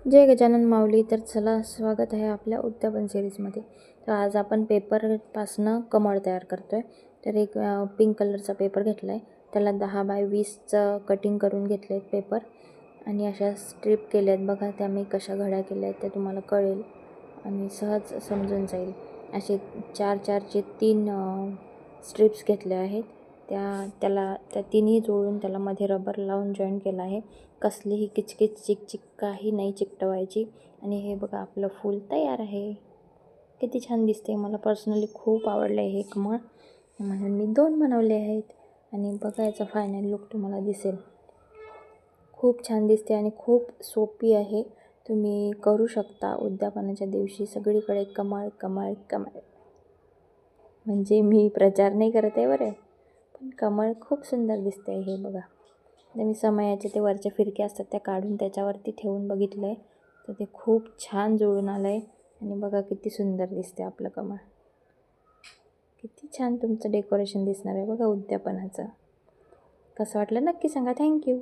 जय गजानन माऊली. तर चला, स्वागत आहे आपल्या उद्यापन सिरीजमध्ये. तर आज आपण पेपरपासनं कमळ तयार करतो आहे. तर एक पिंक कलरचा पेपर घेतला आहे, त्याला 10x20चं कटिंग करून घेतले आहेत पेपर आणि अशा स्ट्रिप केल्या आहेत. बघा त्या मी कशा घड्या केल्या आहेत ते तुम्हाला कळेल आणि सहज समजून जाईल. असे 4-4चे 3 स्ट्रिप्स घेतल्या आहेत. त्या तिन्ही जोडून त्याला मध्ये रबर लावून जॉईन केलं आहे. कसलीही किचकिच चिकचिक काही नाही चिकटवायची. आणि हे बघा आपलं फूल तयार आहे. किती छान दिसते. मला पर्सनली खूप आवडलं आहे हे कमळ, म्हणून मी 2 बनवले आहेत. आणि बघा याचा फायनल लुक तुम्हाला दिसेल. खूप छान दिसते आणि खूप सोपी आहे. तुम्ही करू शकता उद्यापनाच्या दिवशी. सगळीकडे कमळ कमळ कमळ. म्हणजे मी प्रचार नाही करत आहे बरं, पण कमळ खूप सुंदर दिसते आहे. हे बघा, तर मी समयाचे ते वरच्या फिरक्या असतात त्या काढून त्याच्यावरती ठेवून बघितलं आहे, तर ते खूप छान जुळून आलं आहे. आणि बघा किती सुंदर दिसते आपलं कमळ. किती छान तुमचं डेकोरेशन दिसणार आहे बघा उद्यापनाचं. कसं वाटलं नक्की सांगा. थँक्यू.